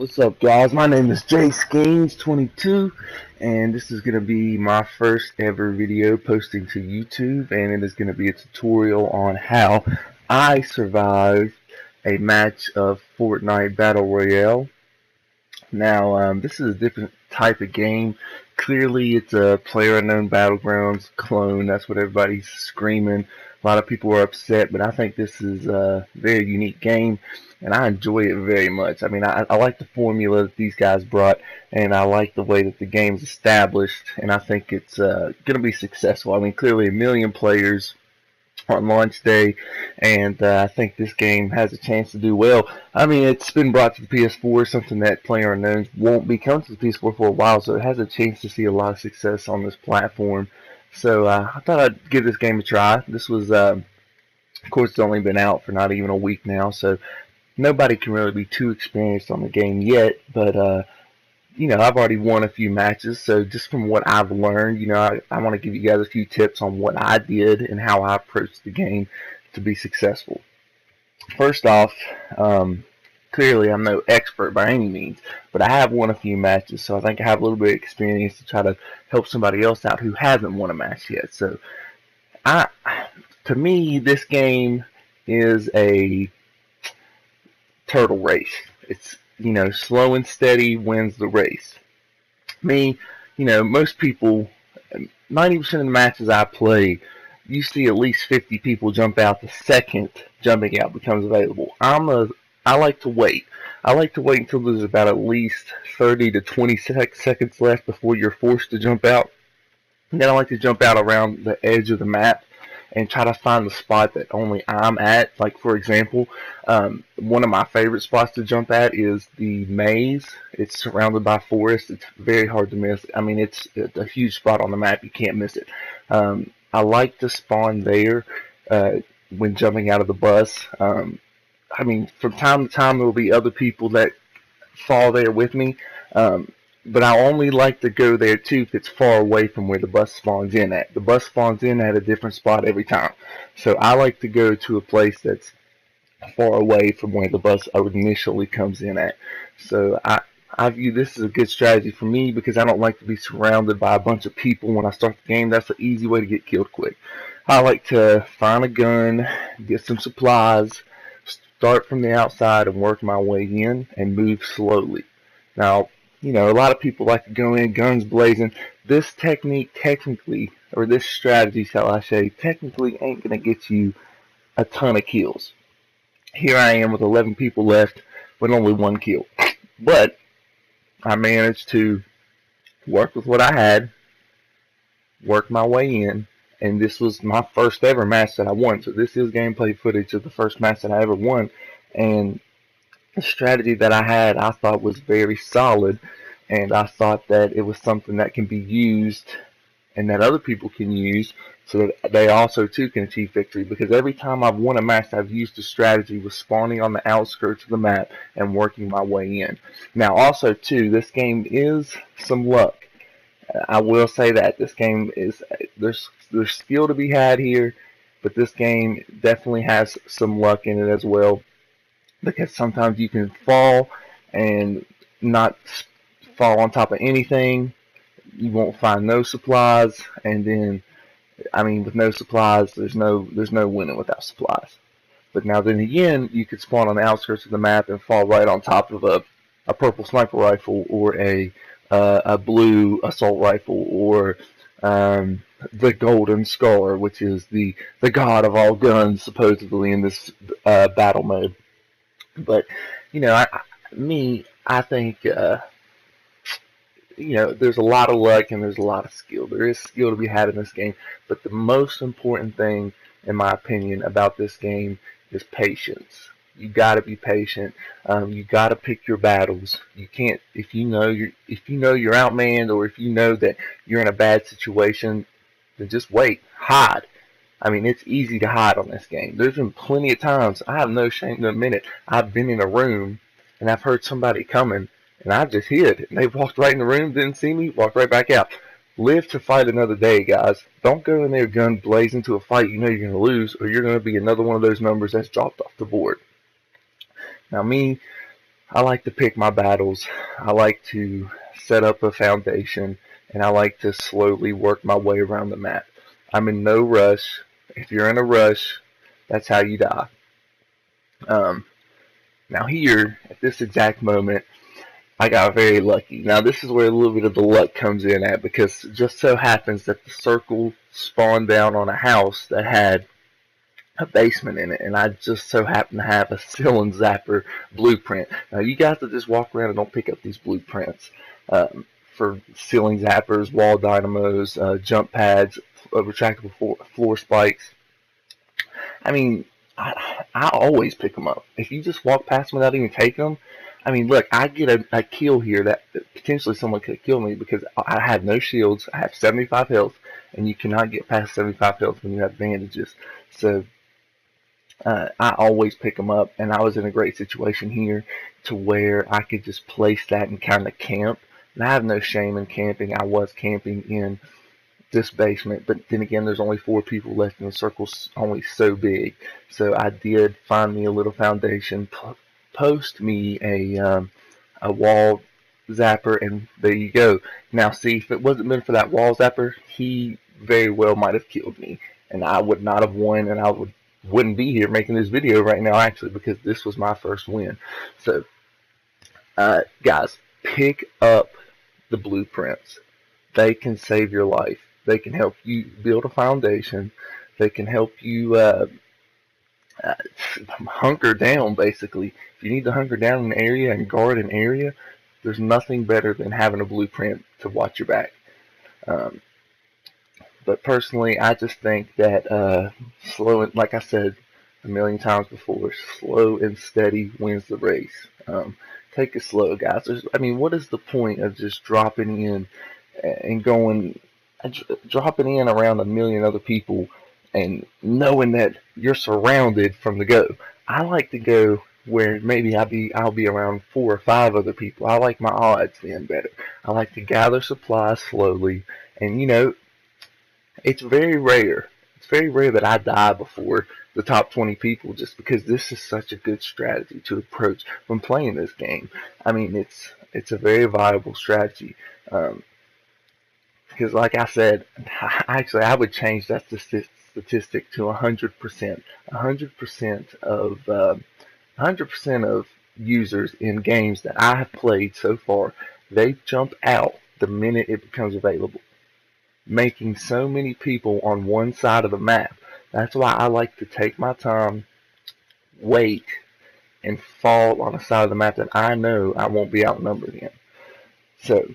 What's up, guys? My name is Jay Skeens22, and this is going to be my first ever video posting to YouTube, and it is going to be a tutorial on how I survived a match of Fortnite Battle Royale. Now, this is a different type of game. Clearly, it's a PlayerUnknown Battlegrounds clone. That's what everybody's screaming. A lot of people are upset, but I think this is a very unique game, and I enjoy it very much. I mean, I like the formula that these guys brought, and I like the way that the game's established, and I think it's going to be successful. I mean, clearly a million players on launch day, and I think this game has a chance to do well. I mean, it's been brought to the PS4, something that PlayerUnknown's won't be coming to the PS4 for a while, so it has a chance to see a lot of success on this platform. So I thought I'd give this game a try. This was, of course, it's only been out for not even a week now, so nobody can really be too experienced on the game yet, but I've already won a few matches, so just from what I've learned, I want to give you guys a few tips on what I did and how I approached the game to be successful. First off, clearly I'm no expert by any means, but I have won a few matches, so I think I have a little bit of experience to try to help somebody else out who hasn't won a match yet. So, to me, this game is a turtle race. It's slow and steady wins the race. Me, most people, 90% of the matches I play, you see at least 50 people jump out the second jumping out becomes available. I like to wait. I like to wait until there's about at least 30 to 20 seconds left before you're forced to jump out. And then I like to jump out around the edge of the map and try to find the spot that only I'm at. Like, for example, one of my favorite spots to jump at is the maze. It's surrounded by forest. It's very hard to miss. I mean, it's a huge spot on the map. You can't miss it. I like to spawn there when jumping out of the bus. I mean, from time to time, there will be other people that fall there with me. But I only like to go there too if it's far away from where the bus spawns in at. The bus spawns in at a different spot every time. So I like to go to a place that's far away from where the bus initially comes in at. So I view this as a good strategy for me because I don't like to be surrounded by a bunch of people when I start the game. That's an easy way to get killed quick. I like to find a gun, get some supplies, start from the outside and work my way in and move slowly. Now, a lot of people like to go in guns blazing. This technique technically, or this strategy, shall I say, technically ain't going to get you a ton of kills. Here I am with 11 people left with only one kill. But I managed to work with what I had, work my way in, and this was my first ever match that I won. So this is gameplay footage of the first match that I ever won. And the strategy that I had, I thought was very solid, and I thought that it was something that can be used and that other people can use so that they also too can achieve victory, because every time I've won a match I've used a strategy with spawning on the outskirts of the map and working my way in. Now also too, this game is some luck. I will say that this game is, there's skill to be had here, but this game definitely has some luck in it as well, because sometimes you can fall and not fall on top of anything. You won't find no supplies, and then, I mean, with no supplies, there's no winning without supplies. But now then again, you could spawn on the outskirts of the map and fall right on top of a purple sniper rifle or a blue assault rifle or the golden scar, which is the god of all guns supposedly in this battle mode. But I think there's a lot of luck and there's a lot of skill. There is skill to be had in this game, but the most important thing, in my opinion, about this game is patience. You got to be patient. You got to pick your battles. You can't, if you know you're outmanned, or if you know that you're in a bad situation, then just wait, hide. I mean, it's easy to hide on this game. There's been plenty of times, I have no shame to admit it, I've been in a room and I've heard somebody coming and I've just hid. And they walked right in the room, didn't see me, walked right back out. Live to fight another day, guys. Don't go in there gun blazing to a fight you know you're going to lose, or you're going to be another one of those numbers that's dropped off the board. Now me, I like to pick my battles. I like to set up a foundation, and I like to slowly work my way around the map. I'm in no rush. If you're in a rush, that's how you die. Um, Now here, at this exact moment, I got very lucky. Now this is where a little bit of the luck comes in at, because it just so happens that the circle spawned down on a house that had a basement in it, and I just so happen to have a ceiling zapper blueprint. Now you guys that just walk around and don't pick up these blueprints for ceiling zappers, wall dynamos, jump pads, retractable floor spikes. I mean, I always pick them up. If you just walk past them without even taking them, I mean, look, I get a kill here that potentially someone could kill me because I have no shields. I have 75 health, and you cannot get past 75 health when you have bandages. So I always pick them up, and I was in a great situation here to where I could just place that and kind of camp. And I have no shame in camping. I was camping in this basement, but then again, there's only 4 people left, and the circle's only so big. So I did find me a little foundation, post me a wall zapper, and there you go. Now, see, if it wasn't been for that wall zapper, he very well might have killed me, and I would not have won, and I wouldn't be here making this video right now, actually, because this was my first win. So, guys, pick up the blueprints. They can save your life. They can help you build a foundation. They can help you hunker down, basically. If you need to hunker down an area and guard an area, there's nothing better than having a blueprint to watch your back. But personally, I just think that slow, and like I said a million times before, slow and steady wins the race. Take it slow, guys. I mean, what is the point of just dropping in and dropping in around a million other people and knowing that you're surrounded from the go? I like to go where maybe I'll be around 4 or 5 other people. I like my odds then better. I like to gather supplies slowly, and it's very rare. It's very rare that I die before the top 20 people, just because this is such a good strategy to approach when playing this game. I mean, it's a very viable strategy. Because, like I said, actually, I would change that statistic to 100%. 100% of users in games that I have played so far, they jump out the minute it becomes available, making so many people on one side of the map. That's why I like to take my time, wait, and fall on a side of the map that I know I won't be outnumbered in. So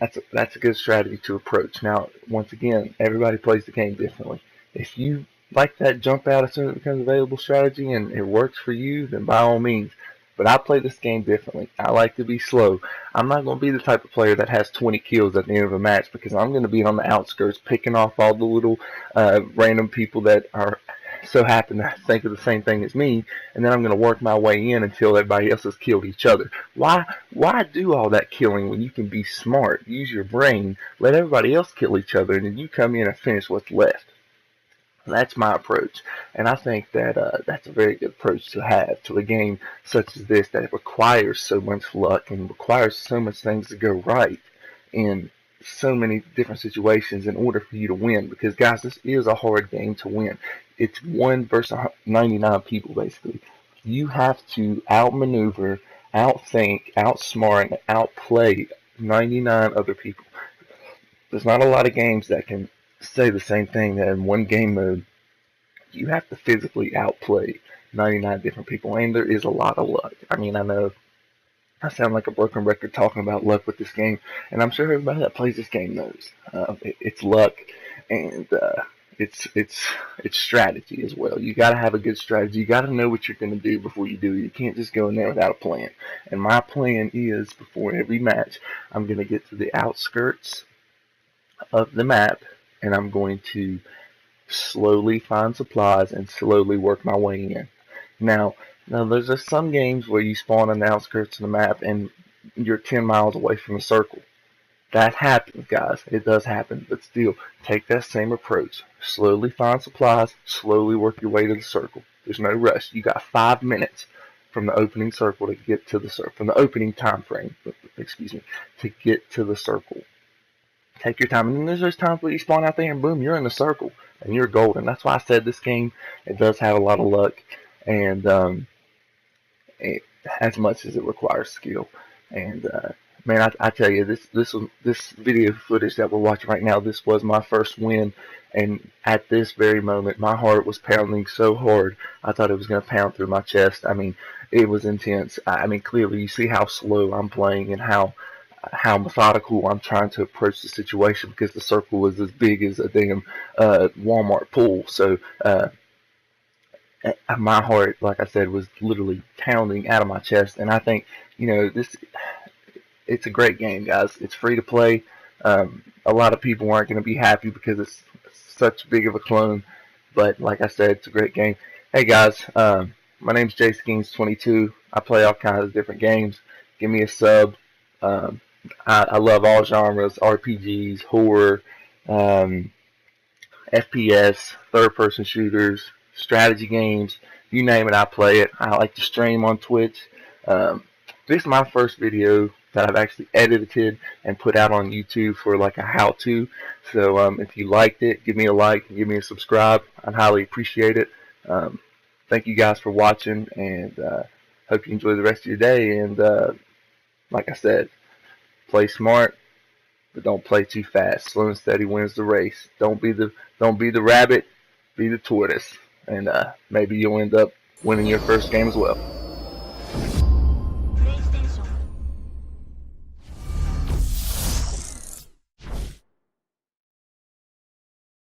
that's a good strategy to approach. Now, once again, everybody plays the game differently. If you like that jump out as soon as it becomes available strategy and it works for you, then by all means. But I play this game differently. I like to be slow. I'm not going to be the type of player that has 20 kills at the end of a match, because I'm going to be on the outskirts picking off all the little random people that are so happen to think of the same thing as me, and then I'm going to work my way in until everybody else has killed each other. Why do all that killing when you can be smart, use your brain, let everybody else kill each other, and then you come in and finish what's left? That's my approach, and I think that that's a very good approach to have to a game such as this, that it requires so much luck and requires so much things to go right in so many different situations in order for you to win. Because, guys, this is a hard game to win. It's 1 versus 99 people, basically. You have to outmaneuver, outthink, outsmart, and outplay 99 other people. There's not a lot of games that can say the same thing, that in one game mode you have to physically outplay 99 different people, and there is a lot of luck. I mean, I know I sound like a broken record talking about luck with this game, and I'm sure everybody that plays this game knows it's luck, and it's strategy as well. You got to have a good strategy. You got to know what you're going to do before you do it. You can't just go in there without a plan. And my plan is, before every match, I'm going to get to the outskirts of the map, and I'm going to slowly find supplies and slowly work my way in. Now there's just some games where you spawn on the outskirts of the map and you're 10 miles away from the circle. That happens, guys. It does happen, but still, take that same approach. Slowly find supplies, slowly work your way to the circle. There's no rush. You got 5 minutes. from the opening circle to get to the circle, from the opening time frame, excuse me, to get to the circle. Take your time, and then there's those times where you spawn out there and boom, you're in the circle and you're golden. That's why I said this game, it does have a lot of luck, and as much as it requires skill. And man, I tell you, this video footage that we're watching right now, this was my first win, and at this very moment, my heart was pounding so hard, I thought it was going to pound through my chest. I mean, it was intense. I mean, clearly you see how slow I'm playing and how methodical I'm trying to approach the situation, because the circle is as big as a damn Walmart pool. So my heart, like I said, was literally pounding out of my chest. And I think, it's a great game, guys. It's free to play. A lot of people aren't going to be happy because it's such big of a clone, but like I said, it's a great game. Hey guys, my name's JSkeins22. I play all kinds of different games. Give me a sub. I love all genres: RPGs, horror, FPS, third-person shooters, strategy games. You name it, I play it. I like to stream on Twitch. This is my first video that I've actually edited and put out on YouTube for like a how-to. So if you liked it, give me a like and give me a subscribe. I'd highly appreciate it. Thank you guys for watching, and hope you enjoy the rest of your day. And like I said, play smart, but don't play too fast. Slow and steady wins the race. Don't be the rabbit, be the tortoise, and maybe you'll end up winning your first game as well.